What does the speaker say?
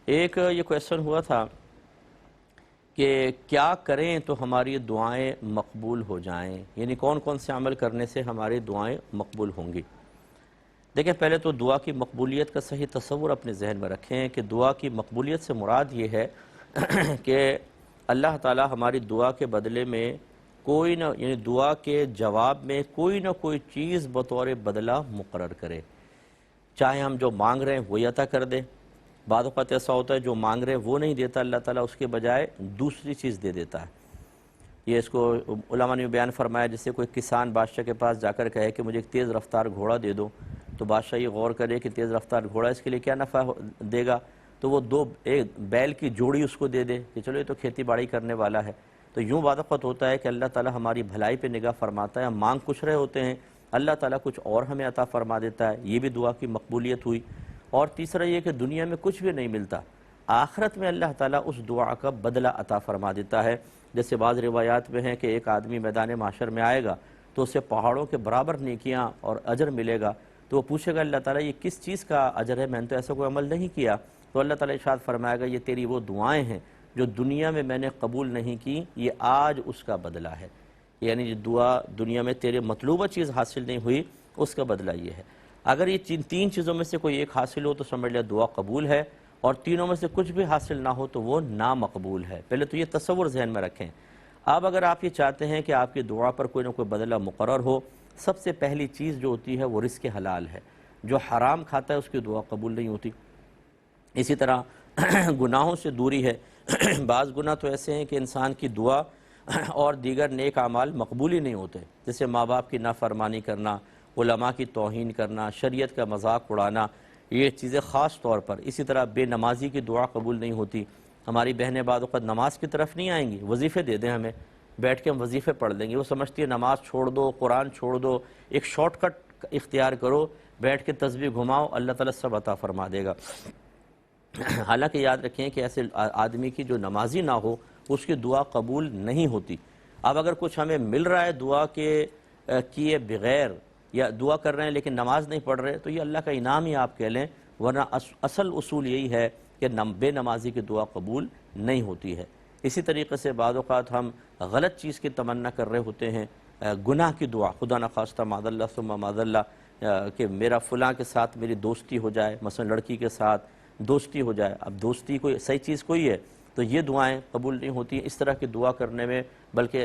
ایک یہ کویسچن ہوا تھا کہ کیا کریں تو ہماری دعائیں مقبول ہو جائیں، یعنی کون کون سے عمل کرنے سے ہماری دعائیں مقبول ہوں گی۔ دیکھیں، پہلے تو دعا کی مقبولیت کا صحیح تصور اپنے ذہن میں رکھیں کہ دعا کی مقبولیت سے مراد یہ ہے کہ اللہ تعالی ہماری دعا کے بدلے میں کوئی نہ، یعنی دعا کے جواب میں کوئی نہ کوئی چیز بطور بدلہ مقرر کرے، چاہے ہم جو مانگ رہے ہیں وہی عطا کر دے۔ بعض اوقات ایسا ہوتا ہے جو مانگ رہے ہیں وہ نہیں دیتا اللہ تعالیٰ، اس کے بجائے دوسری چیز دے دیتا ہے۔ یہ اس کو علماء نے بیان فرمایا، جس سے کوئی کسان بادشاہ کے پاس جا کر کہے کہ مجھے ایک تیز رفتار گھوڑا دے دو، تو بادشاہ یہ غور کرے کہ تیز رفتار گھوڑا اس کے لیے کیا نفع دے گا، تو وہ ایک بیل کی جوڑی اس کو دے دے کہ چلو یہ تو کھیتی باڑی کرنے والا ہے۔ تو یوں بعض اوقات ہوتا ہے کہ اللہ تعالیٰ ہماری بھلائی پہ نگاہ فرماتا ہے، ہم مانگ کچھ رہے ہوتے ہیں، اللہ تعالیٰ کچھ اور ہمیں عطا فرما دیتا ہے، یہ بھی دعا کی مقبولیت ہوئی۔ اور تیسرا یہ کہ دنیا میں کچھ بھی نہیں ملتا، آخرت میں اللہ تعالیٰ اس دعا کا بدلہ عطا فرما دیتا ہے۔ جیسے بعض روایات میں ہیں کہ ایک آدمی میدان محشر میں آئے گا تو اسے پہاڑوں کے برابر نیکیاں اور اجر ملے گا، تو وہ پوچھے گا اللہ تعالیٰ یہ کس چیز کا اجر ہے، میں نے تو ایسا کوئی عمل نہیں کیا، تو اللہ تعالیٰ ارشاد فرمائے گا یہ تیری وہ دعائیں ہیں جو دنیا میں نے قبول نہیں کی، یہ آج اس کا بدلہ ہے۔ یعنی جو دعا دنیا میں تیرے مطلوبہ چیز حاصل نہیں ہوئی، اس کا بدلہ یہ ہے۔ اگر یہ تین چیزوں میں سے کوئی ایک حاصل ہو تو سمجھ لیا دعا قبول ہے، اور تینوں میں سے کچھ بھی حاصل نہ ہو تو وہ نامقبول ہے۔ پہلے تو یہ تصور ذہن میں رکھیں۔ اب اگر آپ یہ چاہتے ہیں کہ آپ کی دعا پر کوئی نہ کوئی بدلہ مقرر ہو، سب سے پہلی چیز جو ہوتی ہے وہ رزق حلال ہے۔ جو حرام کھاتا ہے اس کی دعا قبول نہیں ہوتی۔ اسی طرح گناہوں سے دوری ہے۔ بعض گناہ تو ایسے ہیں کہ انسان کی دعا اور دیگر نیک اعمال مقبول ہی نہیں ہوتے، جیسے ماں باپ کی نافرمانی کرنا، علماء کی توہین کرنا، شریعت کا مذاق اڑانا، یہ چیزیں خاص طور پر۔ اسی طرح بے نمازی کی دعا قبول نہیں ہوتی۔ ہماری بہنیں بعض اوقات نماز کی طرف نہیں آئیں گی، وظیفے دے دیں ہمیں، بیٹھ کے ہم وظیفے پڑھ لیں گے، وہ سمجھتی ہے نماز چھوڑ دو، قرآن چھوڑ دو، ایک شارٹ کٹ اختیار کرو، بیٹھ کے تسبیح گھماؤ، اللہ تعالیٰ سب عطا فرما دے گا۔ حالانکہ یاد رکھیں کہ ایسے آدمی کی جو نمازی نہ ہو اس کی دعا قبول نہیں ہوتی۔ اب اگر کچھ ہمیں مل رہا ہے دعا کے کیے بغیر، یا دعا کر رہے ہیں لیکن نماز نہیں پڑھ رہے، تو یہ اللہ کا انعام ہی آپ کہہ لیں، ورنہ اصل اصول یہی ہے کہ بے نمازی کی دعا قبول نہیں ہوتی ہے۔ اسی طریقے سے بعض اوقات ہم غلط چیز کی تمنا کر رہے ہوتے ہیں، گناہ کی دعا، خدا نخواستہ معاذ اللہ ثم معاذ اللہ، کہ میرا فلاں کے ساتھ میری دوستی ہو جائے، مثلا لڑکی کے ساتھ دوستی ہو جائے۔ اب دوستی کوئی صحیح چیز کوئی ہے تو یہ دعائیں قبول نہیں ہوتی۔ اس طرح کی دعا کرنے میں بلکہ